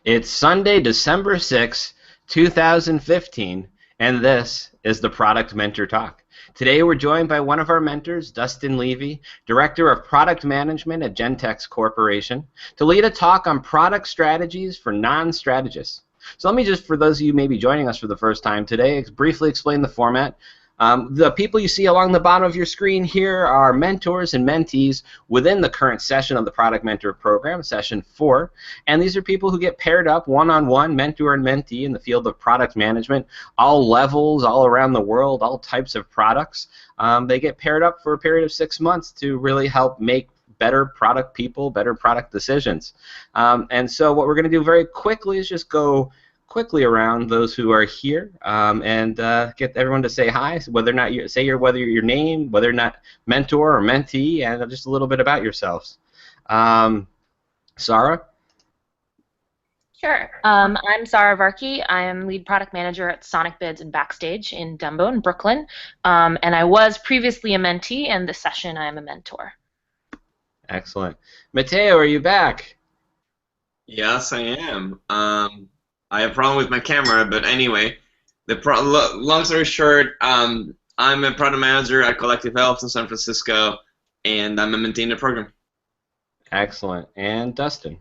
It's Sunday, December 6th, 2015, and this is the Product Mentor Talk. Today we're joined by one of our mentors, Dustin Levy, Director of Product Management at Gentex Corporation, to lead a talk on product strategies for non-strategists. So let me just, for those of you maybe joining us for the first time today, briefly explain the format. The people you see along the bottom of your screen here are mentors and mentees within the current session of the Product Mentor Program, Session 4. And these are people who get paired up one-on-one, mentor and mentee, in the field of product management, all levels, all around the world, all types of products. They get paired up for a period of 6 months to really help make better product people, better product decisions. And so what we're going to do very quickly is just go quickly around those who are here and get everyone to say hi, whether or not whether your name, whether or not mentor or mentee, and just a little bit about yourselves. Sarah? Sure. I'm Sarah Varkey. I am lead product manager at Sonic Bids and Backstage in Dumbo in Brooklyn. And I was previously a mentee, and this session I am a mentor. Excellent. Matteo, are you back? Yes, I am. I have a problem with my camera, but anyway, long story short, I'm a product manager at Collective Health in San Francisco, and I'm a mentee in the program. Excellent. And Dustin?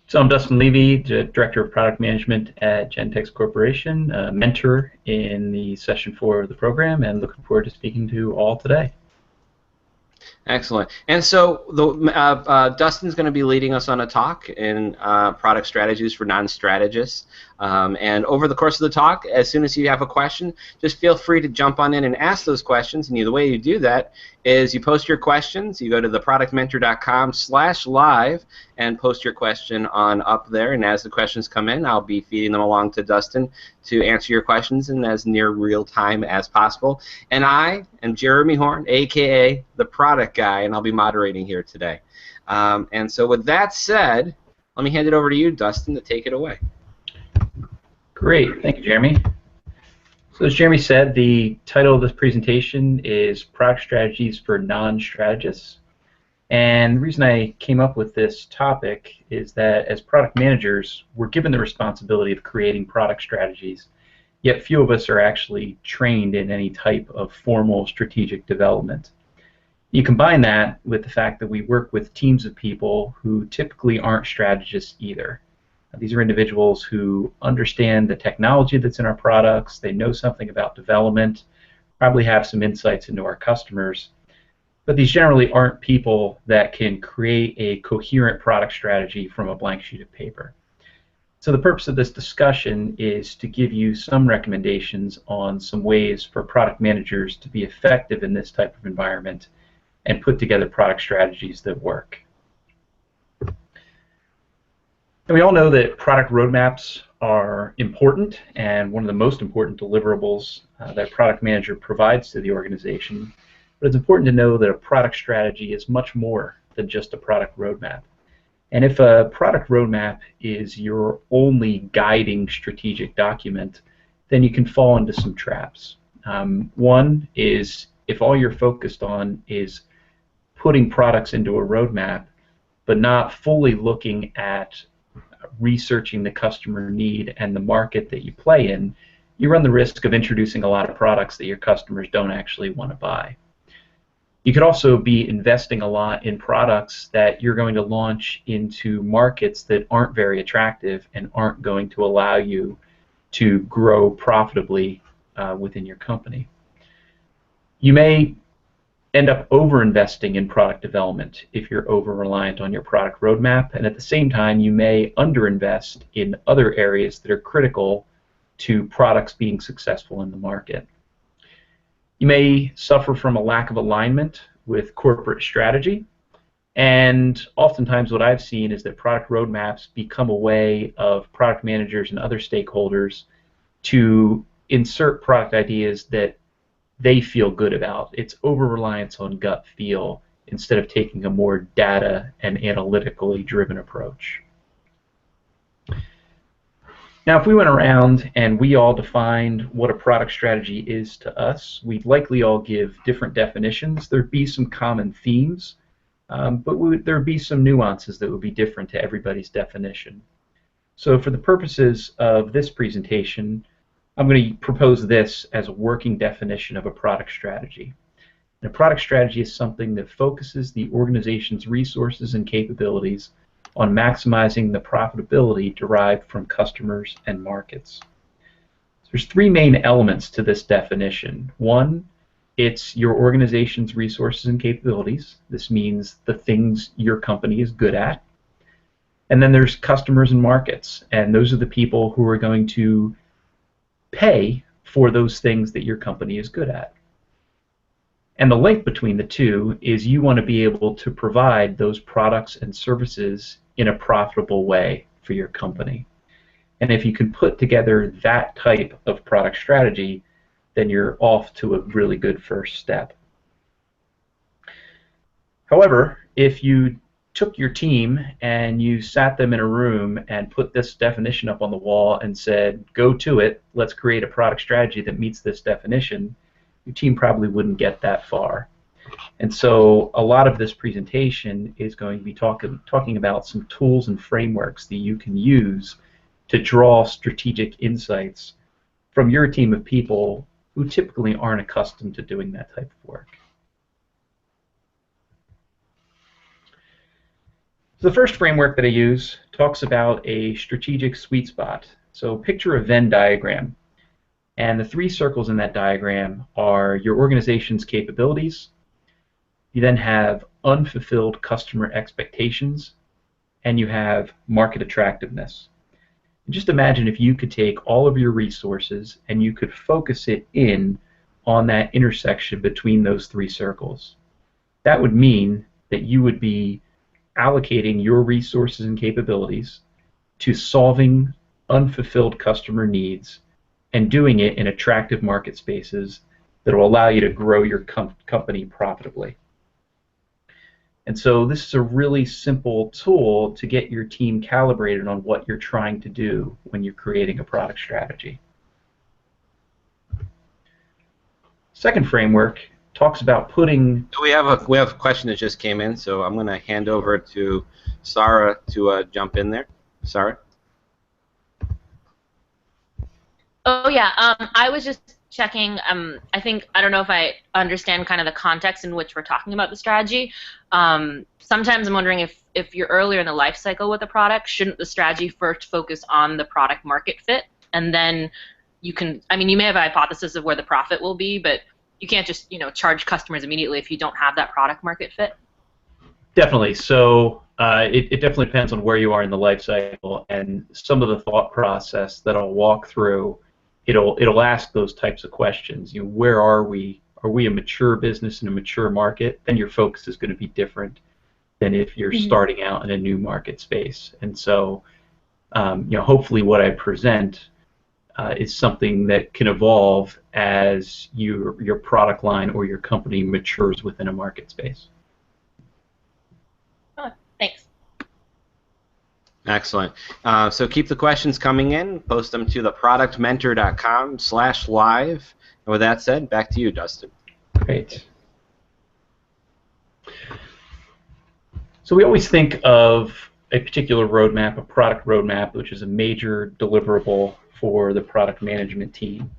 So I'm Dustin Levy, Director of Product Management at Gentex Corporation, mentor in the Session 4 of the program, and looking forward to speaking to all today. Excellent. And so Dustin's going to be leading us on a talk in product strategies for non-strategists. And over the course of the talk, as soon as you have a question, just feel free to jump on in and ask those questions. And the way you do that is you post your questions. You go to theproductmentor.com/live and post your question on up there. And as the questions come in, I'll be feeding them along to Dustin to answer your questions in as near real time as possible. And I am Jeremy Horn, a.k.a. the product guy, and I'll be moderating here today. And so with that said, let me hand it over to you, Dustin, to take it away. Great. Thank you, Jeremy. So as Jeremy said, the title of this presentation is Product Strategies for Non-Strategists. And the reason I came up with this topic is that as product managers, we're given the responsibility of creating product strategies, yet few of us are actually trained in any type of formal strategic development. You combine that with the fact that we work with teams of people who typically aren't strategists either. These are individuals who understand the technology that's in our products, they know something about development, probably have some insights into our customers, but these generally aren't people that can create a coherent product strategy from a blank sheet of paper. So the purpose of this discussion is to give you some recommendations on some ways for product managers to be effective in this type of environment and put together product strategies that work. And we all know that product roadmaps are important and one of the most important deliverables that a product manager provides to the organization. But it's important to know that a product strategy is much more than just a product roadmap. And if a product roadmap is your only guiding strategic document, then you can fall into some traps. One is if all you're focused on is putting products into a roadmap, but not fully looking at researching the customer need and the market that you play in, you run the risk of introducing a lot of products that your customers don't actually want to buy. You could also be investing a lot in products that you're going to launch into markets that aren't very attractive and aren't going to allow you to grow profitably within your company. You may end up over-investing in product development if you're over-reliant on your product roadmap, and at the same time you may under-invest in other areas that are critical to products being successful in the market. You may suffer from a lack of alignment with corporate strategy, and oftentimes what I've seen is that product roadmaps become a way of product managers and other stakeholders to insert product ideas that they feel good about. It's over-reliance on gut feel instead of taking a more data and analytically driven approach. Now, if we went around and we all defined what a product strategy is to us, we'd likely all give different definitions. There'd be some common themes, but there would be some nuances that would be different to everybody's definition. So for the purposes of this presentation, I'm going to propose this as a working definition of a product strategy. And a product strategy is something that focuses the organization's resources and capabilities on maximizing the profitability derived from customers and markets. So there's three main elements to this definition. One, it's your organization's resources and capabilities. This means the things your company is good at. And then there's customers and markets, and those are the people who are going to pay for those things that your company is good at. And the link between the two is you want to be able to provide those products and services in a profitable way for your company. And if you can put together that type of product strategy, then you're off to a really good first step. However, if you took your team and you sat them in a room and put this definition up on the wall and said, go to it, let's create a product strategy that meets this definition, your team probably wouldn't get that far. And so a lot of this presentation is going to be talking about some tools and frameworks that you can use to draw strategic insights from your team of people who typically aren't accustomed to doing that type of work. So the first framework that I use talks about a strategic sweet spot. So picture a Venn diagram, and the three circles in that diagram are your organization's capabilities. You then have unfulfilled customer expectations, and you have market attractiveness. And just imagine if you could take all of your resources and you could focus it in on that intersection between those three circles. That would mean that you would be allocating your resources and capabilities to solving unfulfilled customer needs and doing it in attractive market spaces that will allow you to grow your company profitably. And so this is a really simple tool to get your team calibrated on what you're trying to do when you're creating a product strategy. Second framework talks about putting... We have a question that just came in, so I'm going to hand over to Sarah to jump in there. Sarah? Oh yeah, I was just checking. I don't know if I understand kind of the context in which we're talking about the strategy. Sometimes I'm wondering if you're earlier in the life cycle with a product, shouldn't the strategy first focus on the product market fit, and then you can, I mean, you may have a hypothesis of where the profit will be, but you can't just, charge customers immediately if you don't have that product market fit. Definitely. So it definitely depends on where you are in the life cycle, and some of the thought process that I'll walk through, it'll ask those types of questions. Where are we? Are we a mature business in a mature market? Then your focus is going to be different than if you're starting out in a new market space. And so, hopefully, what I present is something that can evolve as your product line or your company matures within a market space. Oh, thanks. Excellent. So keep the questions coming in. Post them to theproductmentor.com/live. And with that said, back to you, Dustin. Great. So we always think of a particular roadmap, a product roadmap, which is a major deliverable for the product management team.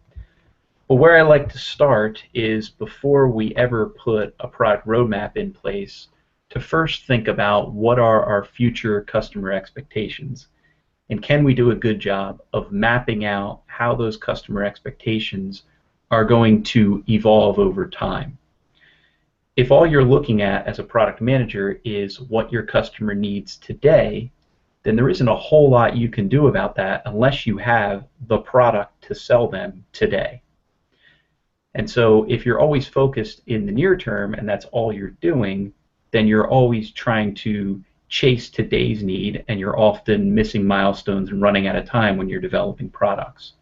But where I like to start is before we ever put a product roadmap in place, to first think about what are our future customer expectations, and can we do a good job of mapping out how those customer expectations are going to evolve over time. If all you're looking at as a product manager is what your customer needs today, then there isn't a whole lot you can do about that unless you have the product to sell them today. And so if you're always focused in the near term and that's all you're doing, then you're always trying to chase today's need, and you're often missing milestones and running out of time when you're developing products.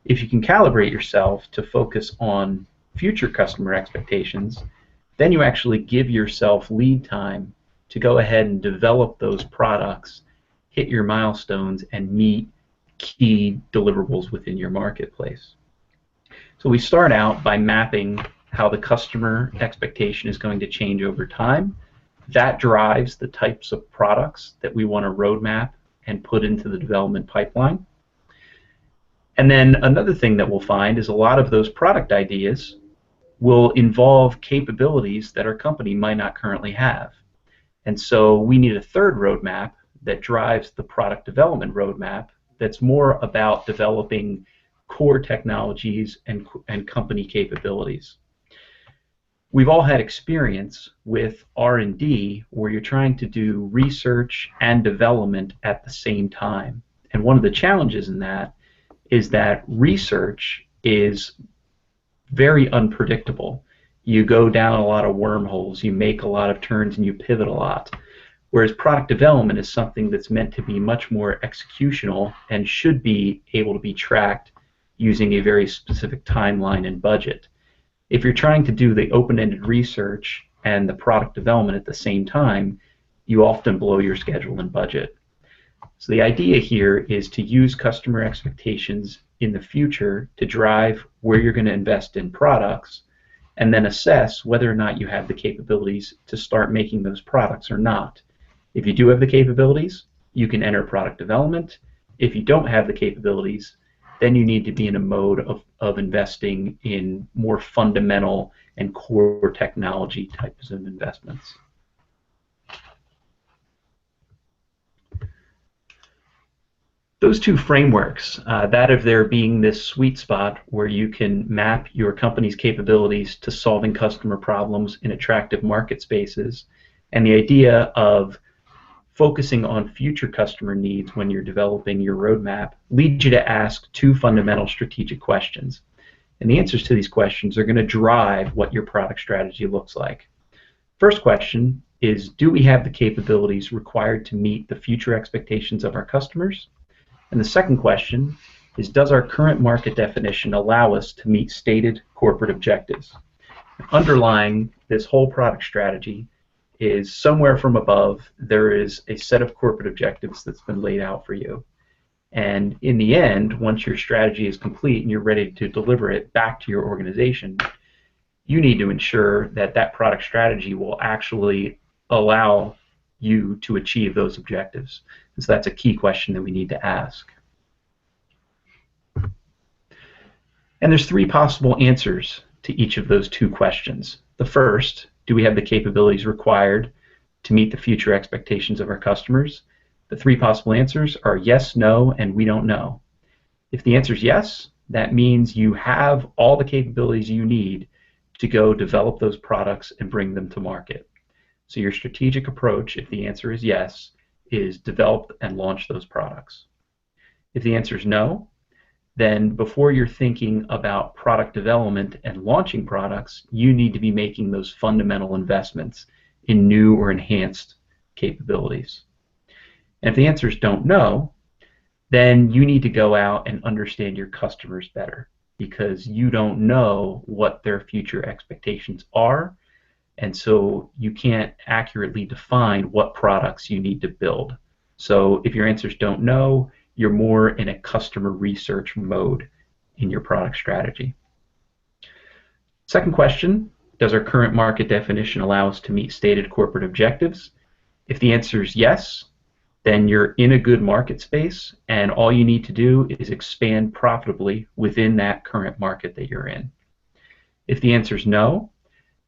If you can calibrate yourself to focus on future customer expectations, then you actually give yourself lead time to go ahead and develop those products, hit your milestones, and meet key deliverables within your marketplace. So we start out by mapping how the customer expectation is going to change over time. that drives the types of products that we want to roadmap and put into the development pipeline. And then another thing that we'll find is a lot of those product ideas will involve capabilities that our company might not currently have. And so we need a third roadmap that drives the product development roadmap that's more about developing core technologies and company capabilities. We've all had experience with R&D where you're trying to do research and development at the same time. And one of the challenges in that is that research is very unpredictable. You go down a lot of wormholes, you make a lot of turns, and you pivot a lot. Whereas product development is something that's meant to be much more executional and should be able to be tracked using a very specific timeline and budget. If you're trying to do the open-ended research and the product development at the same time, you often blow your schedule and budget. So the idea here is to use customer expectations in the future to drive where you're going to invest in products, and then assess whether or not you have the capabilities to start making those products or not. If you do have the capabilities, you can enter product development. If you don't have the capabilities, then you need to be in a mode of investing in more fundamental and core technology types of investments. Those two frameworks, that of there being this sweet spot where you can map your company's capabilities to solving customer problems in attractive market spaces, and the idea of focusing on future customer needs when you're developing your roadmap, leads you to ask two fundamental strategic questions. And the answers to these questions are going to drive what your product strategy looks like. First question is, do we have the capabilities required to meet the future expectations of our customers? And the second question is, does our current market definition allow us to meet stated corporate objectives? Underlying this whole product strategy is somewhere from above, there is a set of corporate objectives that's been laid out for you. And in the end, once your strategy is complete and you're ready to deliver it back to your organization, you need to ensure that that product strategy will actually allow you to achieve those objectives. And so that's a key question that we need to ask. And there's three possible answers to each of those two questions. The first, do we have the capabilities required to meet the future expectations of our customers? The three possible answers are yes, no, and we don't know. If the answer is yes, that means you have all the capabilities you need to go develop those products and bring them to market. So your strategic approach, if the answer is yes, is develop and launch those products. If the answer is no, then before you're thinking about product development and launching products, you need to be making those fundamental investments in new or enhanced capabilities. And if the answers don't know, then you need to go out and understand your customers better, because you don't know what their future expectations are, and so you can't accurately define what products you need to build. So if your answers don't know, you're more in a customer research mode in your product strategy. Second question, does our current market definition allow us to meet stated corporate objectives? If the answer is yes, then you're in a good market space, and all you need to do is expand profitably within that current market that you're in. If the answer is no,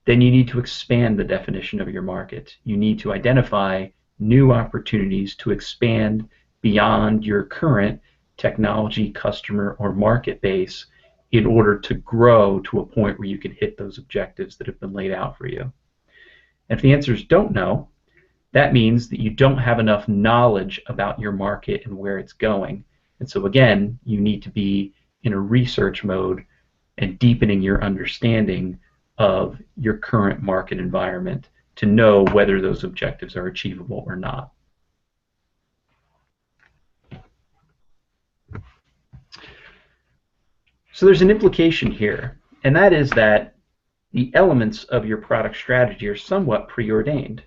then you need to expand the definition of your market. You need to identify new opportunities to expand beyond your current technology, customer, or market base in order to grow to a point where you can hit those objectives that have been laid out for you. And if the answers don't know, that means that you don't have enough knowledge about your market and where it's going. And so again, you need to be in a research mode and deepening your understanding of your current market environment to know whether those objectives are achievable or not. So there's an implication here, and that is that the elements of your product strategy are somewhat preordained.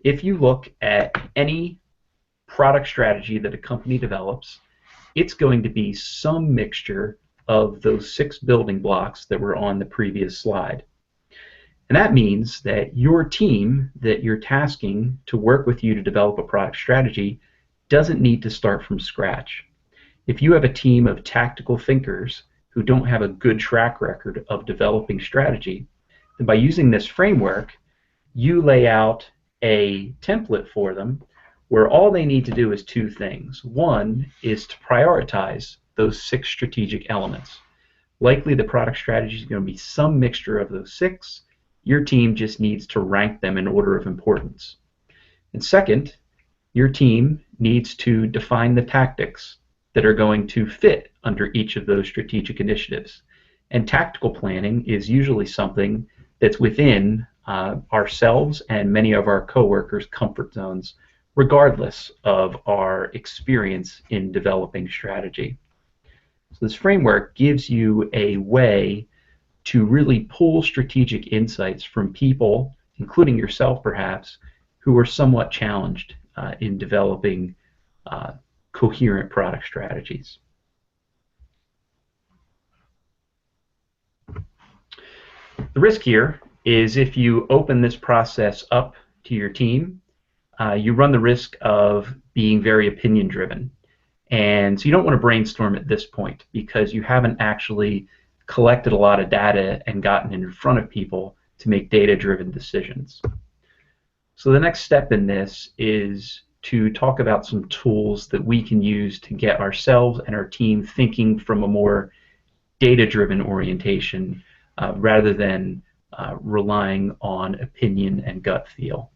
If you look at any product strategy that a company develops, it's going to be some mixture of those 6 building blocks that were on the previous slide. And that means that your team that you're tasking to work with you to develop a product strategy doesn't need to start from scratch. If you have a team of tactical thinkers who don't have a good track record of developing strategy, then by using this framework, you lay out a template for them where all they need to do is two things. One is to prioritize those 6 strategic elements. Likely the product strategy is going to be some mixture of those 6. Your team just needs to rank them in order of importance. And second, your team needs to define the tactics that are going to fit under each of those strategic initiatives. And tactical planning is usually something that's within ourselves and many of our coworkers' comfort zones, regardless of our experience in developing strategy. So this framework gives you a way to really pull strategic insights from people, including yourself perhaps, who are somewhat challenged in developing coherent product strategies. The risk here is if you open this process up to your team, you run the risk of being very opinion driven. And so you don't want to brainstorm at this point because you haven't actually collected a lot of data and gotten in front of people to make data-driven decisions. So the next step in this is to talk about some tools that we can use to get ourselves and our team thinking from a more data-driven orientation rather than relying on opinion and gut feel.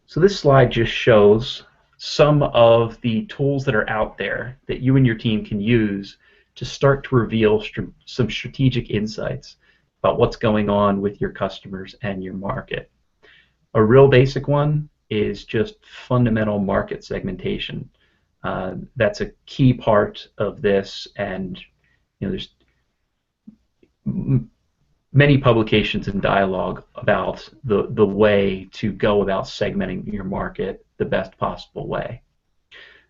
So this slide just shows some of the tools that are out there that you and your team can use to start to reveal some strategic insights about what's going on with your customers and your market. A real basic one is just fundamental market segmentation. That's a key part of this, and there's many publications and dialogue about the way to go about segmenting your market the best possible way.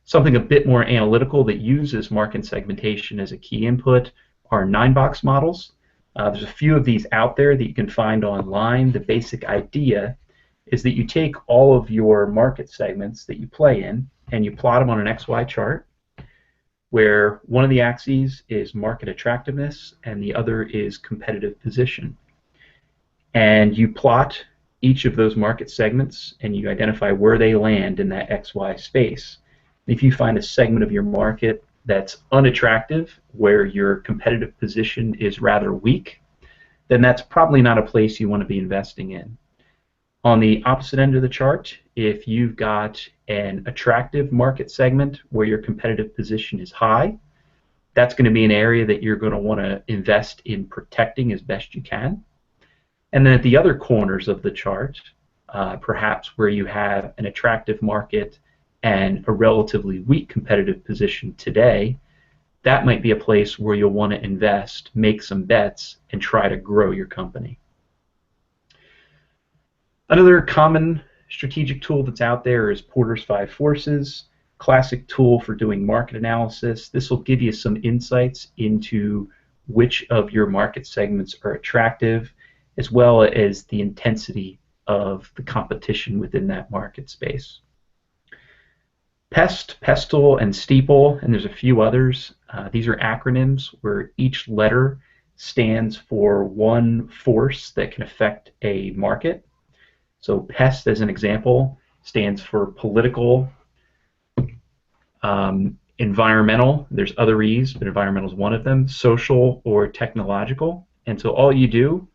Something a bit more analytical that uses market segmentation as a key input are 9-box models. There's a few of these out there that you can find online. The basic idea is that you take all of your market segments that you play in and you plot them on an XY chart where one of the axes is market attractiveness and the other is competitive position. And you plot each of those market segments and you identify where they land in that XY space. If you find a segment of your market that's unattractive, where your competitive position is rather weak, then that's probably not a place you want to be investing in. On the opposite end of the chart, if you've got an attractive market segment where your competitive position is high, that's going to be an area that you're going to want to invest in protecting as best you can. And then at the other corners of the chart, perhaps where you have an attractive market and a relatively weak competitive position today, that might be a place where you'll want to invest, make some bets, and try to grow your company. Another common strategic tool that's out there is Porter's 5 Forces, classic tool for doing market analysis. This will give you some insights into which of your market segments are attractive, as well as the intensity of the competition within that market space. PEST, PESTLE, and STEEPLE, and there's a few others. These are acronyms where each letter stands for one force that can affect a market. So PEST, as an example, stands for political, environmental. There's other E's, but environmental is one of them. Social or technological. And so all you do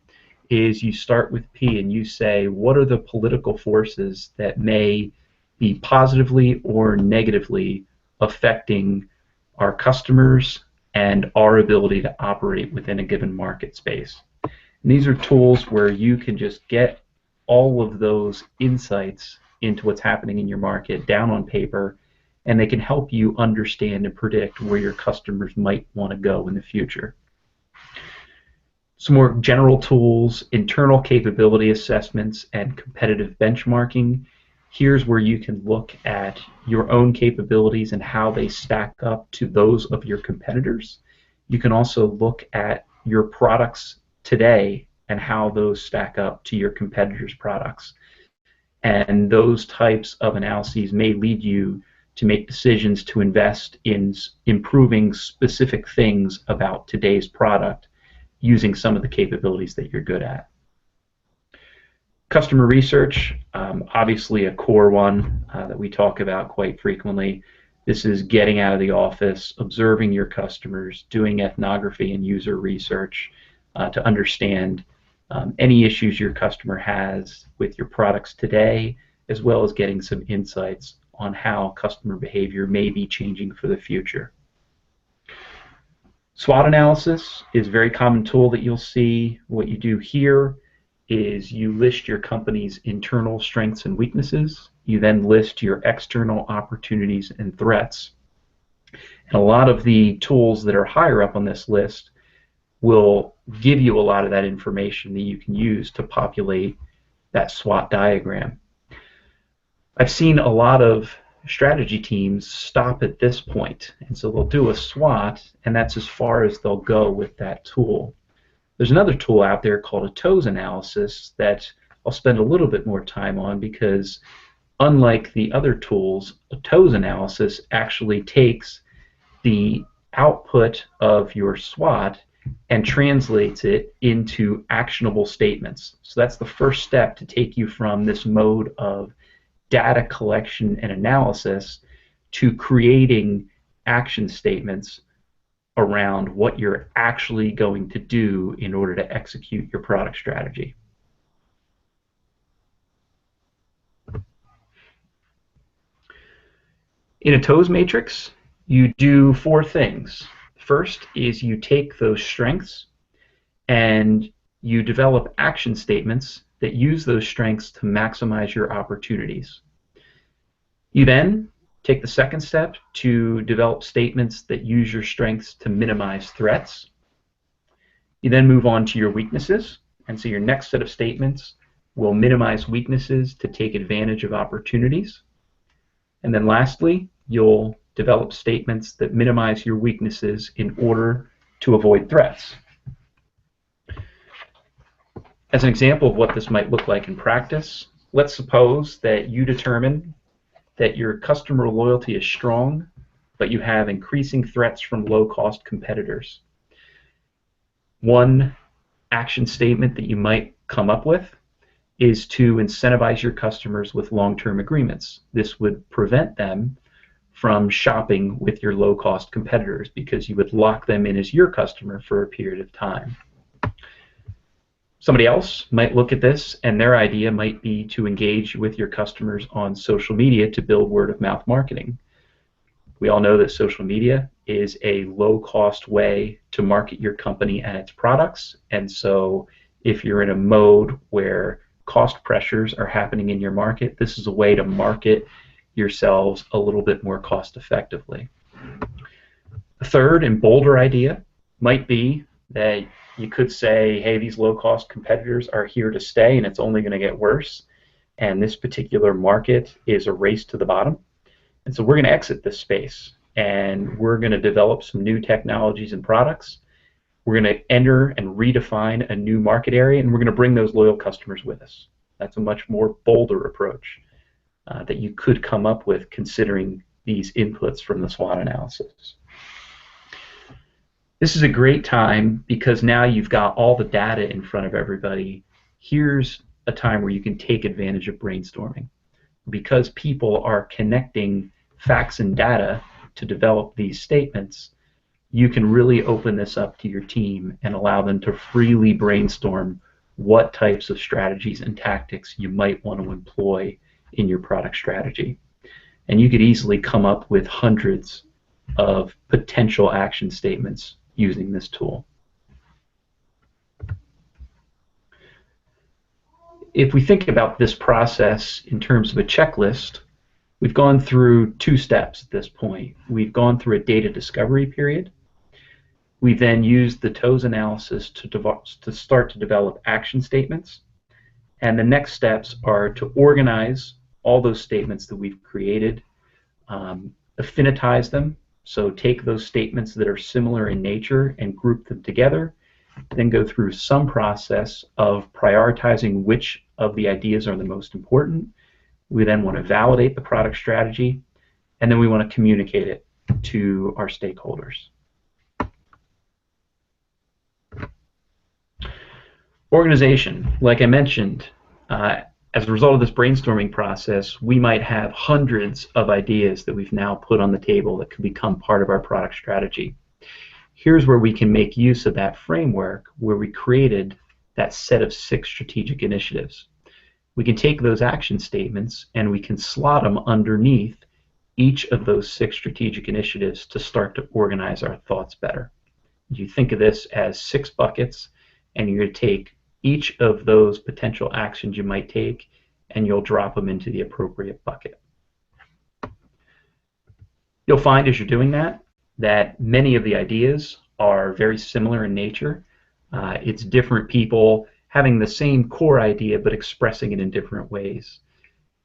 is you start with P and you say, what are the political forces that may be positively or negatively affecting our customers and our ability to operate within a given market space. And these are tools where you can just get all of those insights into what's happening in your market down on paper, and they can help you understand and predict where your customers might want to go in the future. Some more general tools, internal capability assessments and competitive benchmarking. Here's where you can look at your own capabilities and how they stack up to those of your competitors. You can also look at your products today and how those stack up to your competitors' products. And those types of analyses may lead you to make decisions to invest in improving specific things about today's product using some of the capabilities that you're good at. Customer research, obviously a core one that we talk about quite frequently. This is getting out of the office, observing your customers, doing ethnography and user research to understand any issues your customer has with your products today, as well as getting some insights on how customer behavior may be changing for the future. SWOT analysis is a very common tool that you'll see. What you do here is you list your company's internal strengths and weaknesses. You then list your external opportunities and threats. And a lot of the tools that are higher up on this list will give you a lot of that information that you can use to populate that SWOT diagram. I've seen a lot of strategy teams stop at this point, and so they'll do a SWOT, and that's as far as they'll go with that tool. There's another tool out there called a TOES analysis that I'll spend a little bit more time on, because unlike the other tools, a TOES analysis actually takes the output of your SWOT and translates it into actionable statements. So that's the first step to take you from this mode of data collection and analysis to creating action statements around what you're actually going to do in order to execute your product strategy. In a TOES matrix, you do 4 things. First is you take those strengths and you develop action statements that use those strengths to maximize your opportunities. You then take the second step to develop statements that use your strengths to minimize threats. You then move on to your weaknesses, and so your next set of statements will minimize weaknesses to take advantage of opportunities. And then lastly, you'll develop statements that minimize your weaknesses in order to avoid threats. As an example of what this might look like in practice, let's suppose that you determine that your customer loyalty is strong, but you have increasing threats from low-cost competitors. One action statement that you might come up with is to incentivize your customers with long-term agreements. This would prevent them from shopping with your low-cost competitors because you would lock them in as your customer for a period of time. Somebody else might look at this, and their idea might be to engage with your customers on social media to build word-of-mouth marketing. We all know that social media is a low-cost way to market your company and its products, and so if you're in a mode where cost pressures are happening in your market, this is a way to market yourselves a little bit more cost-effectively. A third and bolder idea might be that you could say, hey, these low-cost competitors are here to stay and it's only going to get worse, and this particular market is a race to the bottom, and so we're going to exit this space and we're going to develop some new technologies and products. We're going to enter and redefine a new market area, and we're going to bring those loyal customers with us. That's a much more bolder approach that you could come up with considering these inputs from the SWOT analysis. This is a great time because now you've got all the data in front of everybody. Here's a time where you can take advantage of brainstorming. Because people are connecting facts and data to develop these statements, you can really open this up to your team and allow them to freely brainstorm what types of strategies and tactics you might want to employ in your product strategy. And you could easily come up with hundreds of potential action statements using this tool. If we think about this process in terms of a checklist, we've gone through 2 steps at this point. We've gone through a data discovery period. We then used the TOES analysis to start to develop action statements. And the next steps are to organize all those statements that we've created, affinitize them, so take those statements that are similar in nature and group them together, then go through some process of prioritizing which of the ideas are the most important. We then want to validate the product strategy, and then we want to communicate it to our stakeholders. Organization, like I mentioned, as a result of this brainstorming process, we might have hundreds of ideas that we've now put on the table that could become part of our product strategy. Here's where we can make use of that framework where we created that set of 6 strategic initiatives. We can take those action statements and we can slot them underneath each of those 6 strategic initiatives to start to organize our thoughts better. You think of this as 6 buckets, and you're going to take each of those potential actions you might take and you'll drop them into the appropriate bucket. You'll find as you're doing that many of the ideas are very similar in nature. It's different people having the same core idea but expressing it in different ways.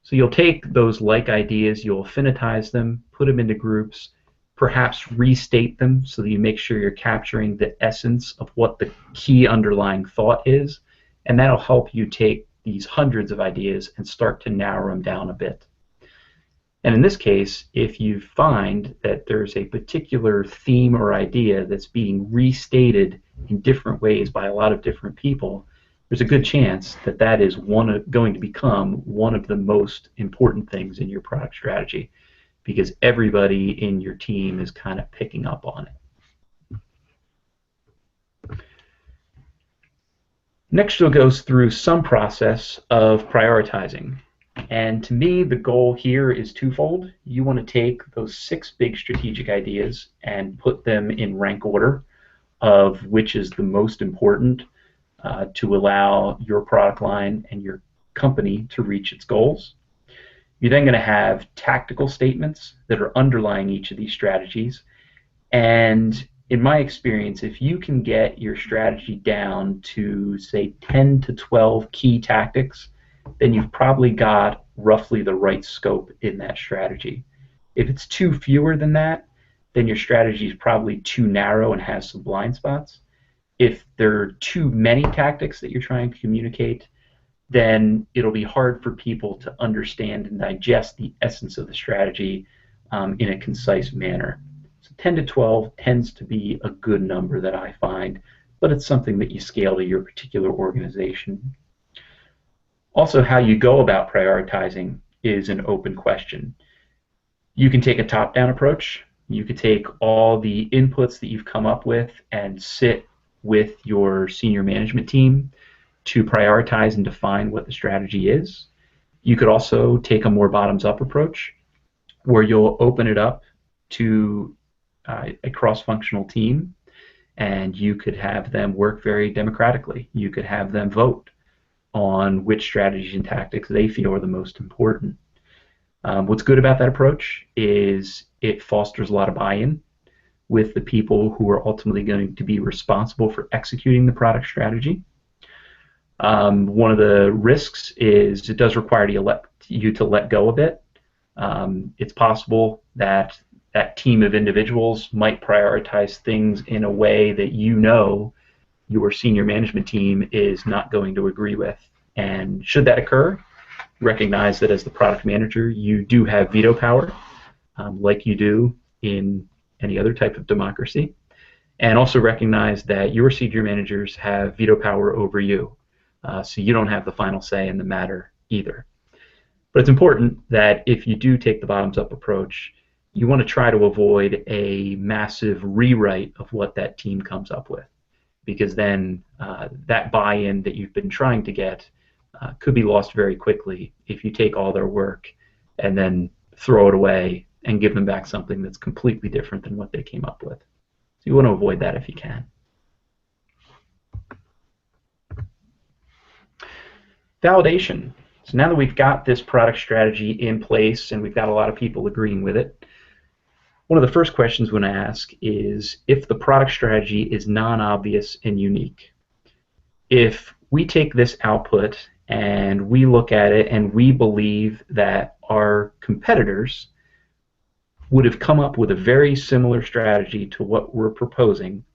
So you'll take those like ideas, you'll affinitize them, put them into groups, perhaps restate them so that you make sure you're capturing the essence of what the key underlying thought is, and that'll help you take these hundreds of ideas and start to narrow them down a bit. And in this case, if you find that there's a particular theme or idea that's being restated in different ways by a lot of different people, there's a good chance that that is going to become one of the most important things in your product strategy, because everybody in your team is kind of picking up on it. Next, we'll go through some process of prioritizing. And to me, the goal here is twofold. You want to take those 6 big strategic ideas and put them in rank order of which is the most important to allow your product line and your company to reach its goals. You're then going to have tactical statements that are underlying each of these strategies. And in my experience, if you can get your strategy down to, say, 10 to 12 key tactics, then you've probably got roughly the right scope in that strategy. If it's too fewer than that, then your strategy is probably too narrow and has some blind spots. If there are too many tactics that you're trying to communicate, then it'll be hard for people to understand and digest the essence of the strategy in a concise manner. So 10 to 12 tends to be a good number that I find, but it's something that you scale to your particular organization. Also, how you go about prioritizing is an open question. You can take a top-down approach. You could take all the inputs that you've come up with and sit with your senior management team to prioritize and define what the strategy is. You could also take a more bottoms-up approach where you'll open it up to a cross-functional team, and you could have them work very democratically. You could have them vote on which strategies and tactics they feel are the most important. What's good about that approach is it fosters a lot of buy-in with the people who are ultimately going to be responsible for executing the product strategy. One of the risks is it does require you to let go a bit. It's possible that that team of individuals might prioritize things in a way that you know your senior management team is not going to agree with. And should that occur, recognize that as the product manager, you do have veto power, like you do in any other type of democracy. And also recognize that your senior managers have veto power over you. So you don't have the final say in the matter either. But it's important that if you do take the bottoms-up approach, you want to try to avoid a massive rewrite of what that team comes up with, because then that buy-in that you've been trying to get could be lost very quickly if you take all their work and then throw it away and give them back something that's completely different than what they came up with. So you want to avoid that if you can. Validation. So now that we've got this product strategy in place and we've got a lot of people agreeing with it, one of the first questions we want to ask is if the product strategy is non-obvious and unique. If we take this output and we look at it and we believe that our competitors would have come up with a very similar strategy to what we're proposing,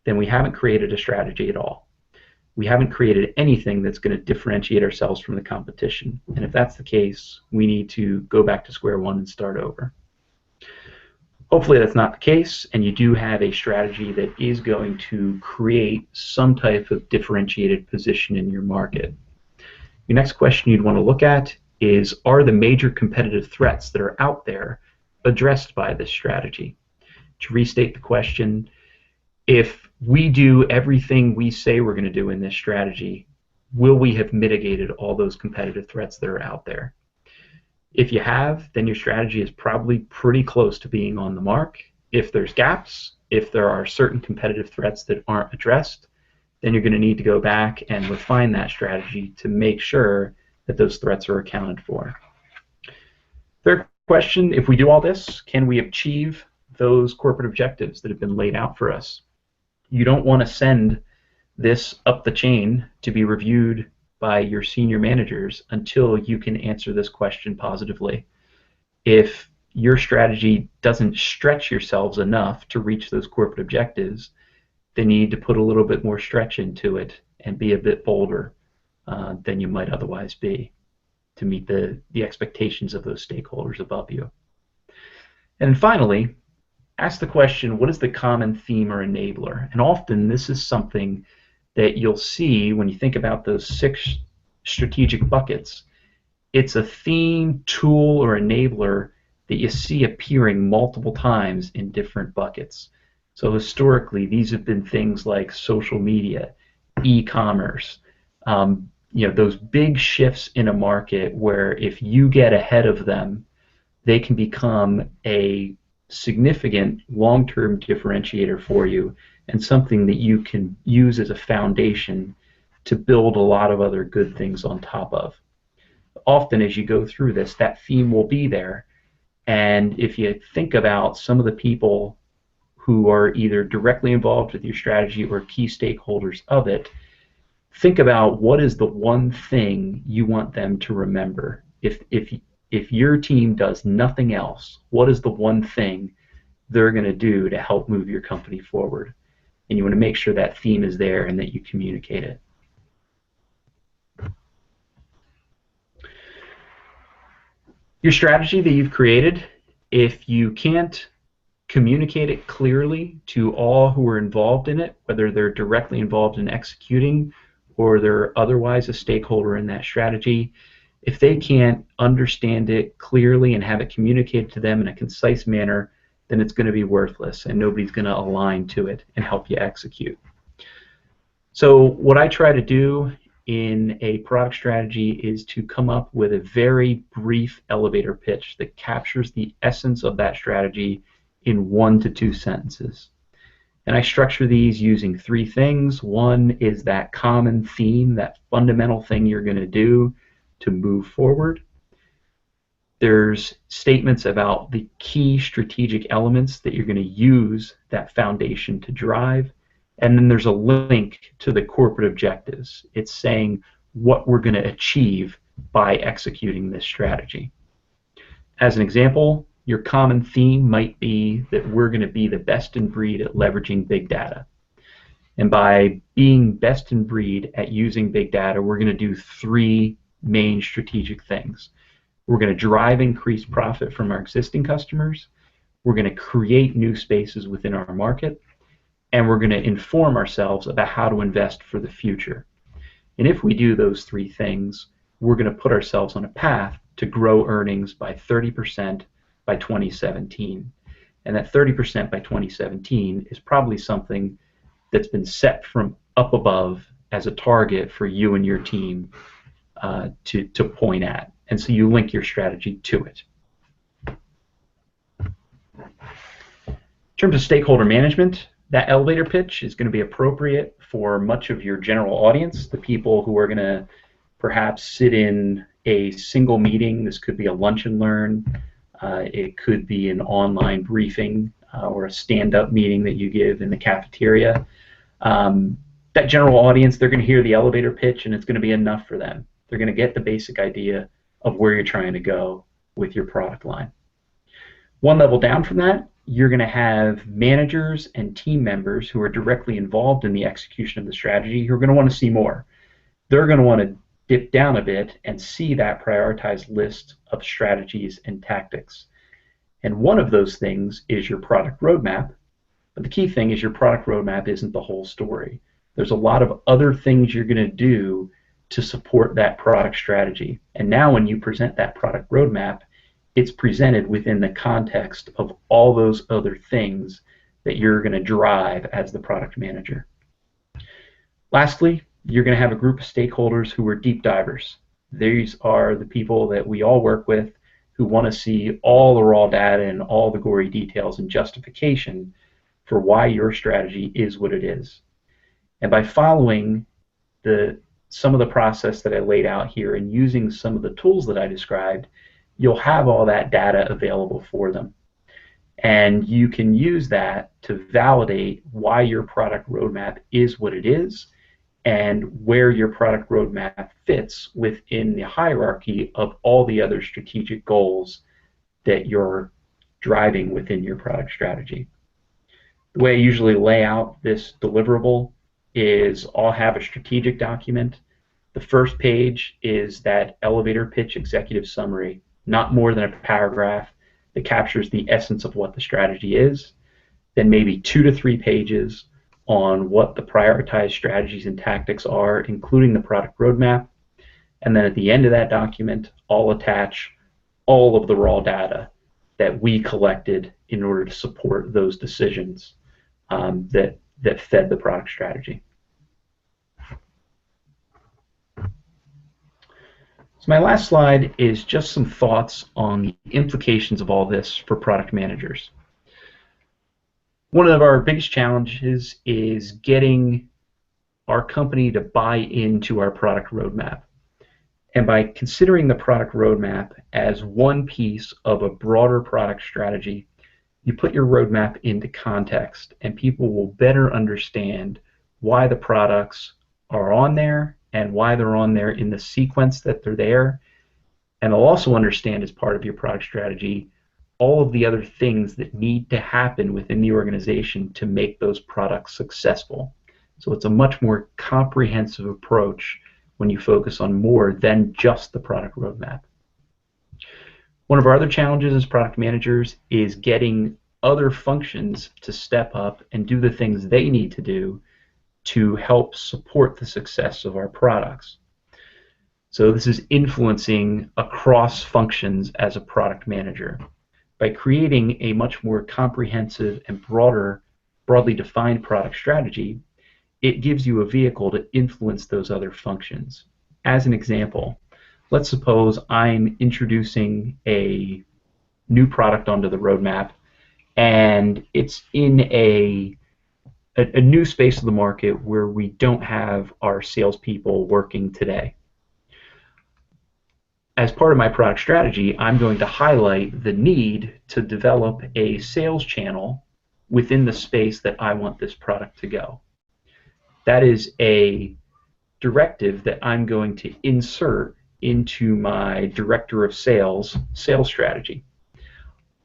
then we haven't created a strategy at all. We haven't created anything that's going to differentiate ourselves from the competition. And if that's the case, we need to go back to square one and start over. Hopefully that's not the case, and you do have a strategy that is going to create some type of differentiated position in your market. Your next question you'd want to look at is, are the major competitive threats that are out there addressed by this strategy? To restate the question, if we do everything we say we're going to do in this strategy, will we have mitigated all those competitive threats that are out there? If you have, then your strategy is probably pretty close to being on the mark. If there's gaps, if there are certain competitive threats that aren't addressed, then you're going to need to go back and refine that strategy to make sure that those threats are accounted for. Third question, if we do all this, can we achieve those corporate objectives that have been laid out for us? You don't want to send this up the chain to be reviewed by your senior managers until you can answer this question positively. If your strategy doesn't stretch yourselves enough to reach those corporate objectives, then you need to put a little bit more stretch into it and be a bit bolder than you might otherwise be to meet the expectations of those stakeholders above you. And finally, ask the question, what is the common theme or enabler? And often this is something that you'll see when you think about those 6 strategic buckets. It's a theme, tool, or enabler that you see appearing multiple times in different buckets. So historically, these have been things like social media, e-commerce, those big shifts in a market where if you get ahead of them, they can become a significant long-term differentiator for you and something that you can use as a foundation to build a lot of other good things on top of. Often as you go through this, that theme will be there, and if you think about some of the people who are either directly involved with your strategy or key stakeholders of it, think about what is the one thing you want them to remember. If your team does nothing else, what is the one thing they're going to do to help move your company forward? And you want to make sure that theme is there and that you communicate it. Your strategy that you've created, if you can't communicate it clearly to all who are involved in it, whether they're directly involved in executing or they're otherwise a stakeholder in that strategy, if they can't understand it clearly and have it communicated to them in a concise manner, then it's going to be worthless and nobody's going to align to it and help you execute. So what I try to do in a product strategy is to come up with a very brief elevator pitch that captures the essence of that strategy in 1 to 2 sentences. And I structure these using 3 things. One is that common theme, that fundamental thing you're going to do to move forward. There's statements about the key strategic elements that you're going to use that foundation to drive. And then there's a link to the corporate objectives. It's saying what we're going to achieve by executing this strategy. As an example, your common theme might be that we're going to be the best in breed at leveraging big data. And by being best in breed at using big data, we're going to do 3 main strategic things. We're going to drive increased profit from our existing customers, we're going to create new spaces within our market, and we're going to inform ourselves about how to invest for the future. And if we do those 3 things, we're going to put ourselves on a path to grow earnings by 30% by 2017. And that 30% by 2017 is probably something that's been set from up above as a target for you and your team to point at. And so you link your strategy to it. In terms of stakeholder management, that elevator pitch is going to be appropriate for much of your general audience, the people who are going to perhaps sit in a single meeting. This could be a lunch and learn. It could be an online briefing or a stand-up meeting that you give in the cafeteria. That general audience, they're going to hear the elevator pitch and it's going to be enough for them. They're going to get the basic idea of where you're trying to go with your product line. One level down from that, you're going to have managers and team members who are directly involved in the execution of the strategy who are going to want to see more. They're going to want to dip down a bit and see that prioritized list of strategies and tactics. And one of those things is your product roadmap. But the key thing is your product roadmap isn't the whole story. There's a lot of other things you're going to do to support that product strategy. And now when you present that product roadmap, it's presented within the context of all those other things that you're going to drive as the product manager. Lastly, you're going to have a group of stakeholders who are deep divers. These are the people that we all work with who want to see all the raw data and all the gory details and justification for why your strategy is what it is. And by following some of the process that I laid out here and using some of the tools that I described, you'll have all that data available for them. And you can use that to validate why your product roadmap is what it is and where your product roadmap fits within the hierarchy of all the other strategic goals that you're driving within your product strategy. The way I usually lay out this deliverable is I'll have a strategic document. The first page is that elevator pitch executive summary, not more than a paragraph that captures the essence of what the strategy is. Then maybe 2 to 3 pages on what the prioritized strategies and tactics are, including the product roadmap. And then at the end of that document, I'll attach all of the raw data that we collected in order to support those decisions that fed the product strategy. So my last slide is just some thoughts on the implications of all this for product managers. One of our biggest challenges is getting our company to buy into our product roadmap. And by considering the product roadmap as one piece of a broader product strategy, you put your roadmap into context and people will better understand why the products are on there and why they're on there in the sequence that they're there. And they'll also understand as part of your product strategy all of the other things that need to happen within the organization to make those products successful. So it's a much more comprehensive approach when you focus on more than just the product roadmap. One of our other challenges as product managers is getting other functions to step up and do the things they need to do to help support the success of our products. So this is influencing across functions as a product manager. By creating a much more comprehensive and broadly defined product strategy, it gives you a vehicle to influence those other functions. As an example, let's suppose I'm introducing a new product onto the roadmap and it's in a new space of the market where we don't have our salespeople working today. As part of my product strategy, I'm going to highlight the need to develop a sales channel within the space that I want this product to go. That is a directive that I'm going to insert into my director of sales strategy.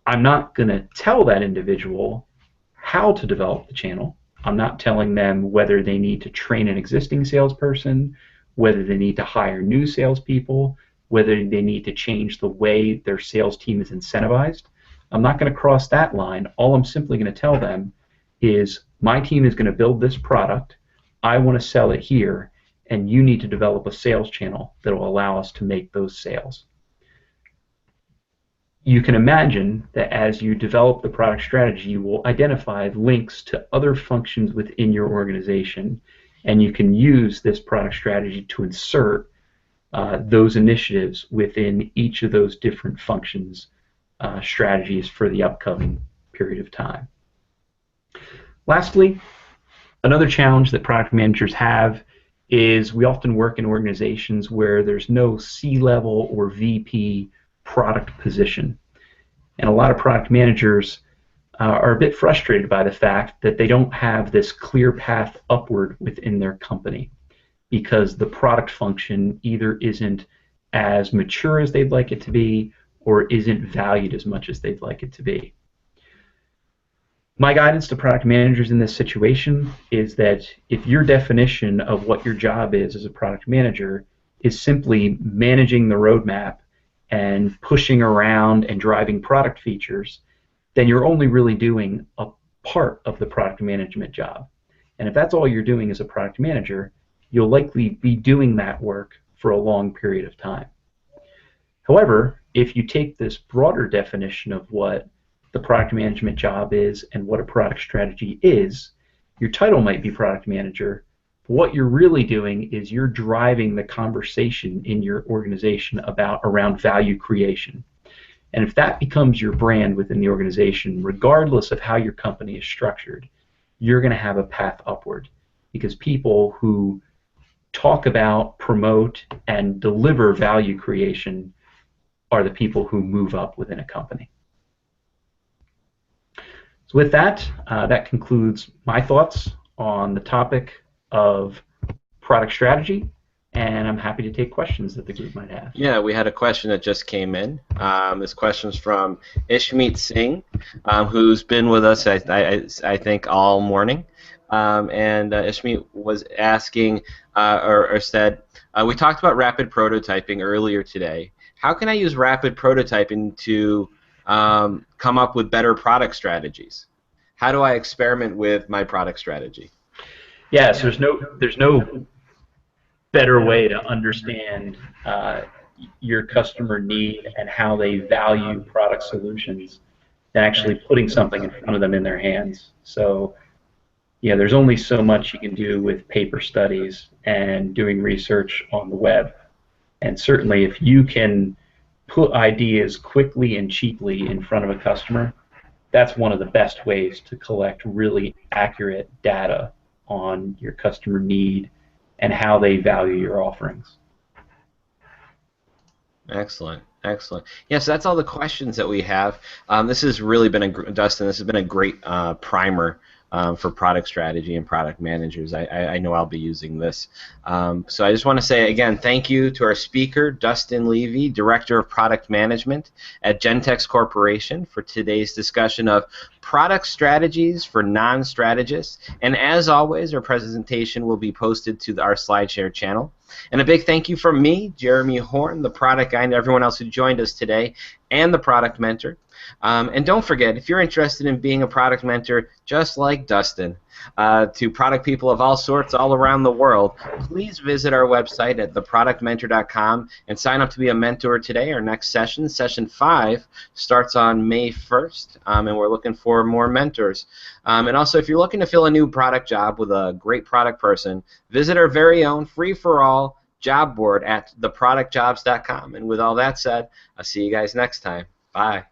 I'm not going to tell that individual how to develop the channel. I'm not telling them whether they need to train an existing salesperson, whether they need to hire new salespeople, whether they need to change the way their sales team is incentivized. I'm not going to cross that line. All I'm simply going to tell them is my team is going to build this product. I want to sell it here, and you need to develop a sales channel that will allow us to make those sales. You can imagine that as you develop the product strategy, you will identify links to other functions within your organization, and you can use this product strategy to insert those initiatives within each of those different functions strategies for the upcoming period of time. Lastly, another challenge that product managers have is we often work in organizations where there's no C-level or VP product position. And a lot of product managers are a bit frustrated by the fact that they don't have this clear path upward within their company because the product function either isn't as mature as they'd like it to be or isn't valued as much as they'd like it to be. My guidance to product managers in this situation is that if your definition of what your job is as a product manager is simply managing the roadmap and pushing around and driving product features, then you're only really doing a part of the product management job. And if that's all you're doing as a product manager, you'll likely be doing that work for a long period of time. However, if you take this broader definition of what the product management job is and what a product strategy is, your title might be product manager. But what you're really doing is you're driving the conversation in your organization around value creation. And if that becomes your brand within the organization, regardless of how your company is structured, you're going to have a path upward, because people who talk about, promote, and deliver value creation are the people who move up within a company. So with that, that concludes my thoughts on the topic of product strategy, and I'm happy to take questions that the group might have. Yeah, we had a question that just came in. This question is from Ishmeet Singh, who's been with us, I think, all morning. And Ishmeet was asking, or said, we talked about rapid prototyping earlier today. How can I use rapid prototyping to come up with better product strategies? How do I experiment with my product strategy? Yes, there's no better way to understand your customer need and how they value product solutions than actually putting something in front of them in their hands. So, yeah, there's only so much you can do with paper studies and doing research on the web. And certainly if you can put ideas quickly and cheaply in front of a customer, that's one of the best ways to collect really accurate data on your customer need and how they value your offerings. Excellent, excellent. Yes, that's all the questions that we have. This has really been Dustin, this has been a great primer for product strategy and product managers. I know I'll be using this. So I just want to say again, thank you to our speaker, Dustin Levy, Director of Product Management at Gentex Corporation, for today's discussion of product strategies for non-strategists. And as always, our presentation will be posted to our SlideShare channel. And a big thank you from me, Jeremy Horn, the product guy, and everyone else who joined us today, and the product mentor. And don't forget, if you're interested in being a product mentor just like Dustin, to product people of all sorts all around the world, please visit our website at theproductmentor.com and sign up to be a mentor today. Our next session, session 5, starts on May 1st, and we're looking for more mentors. And also, if you're looking to fill a new product job with a great product person, visit our very own free-for-all job board at theproductjobs.com. And with all that said, I'll see you guys next time. Bye.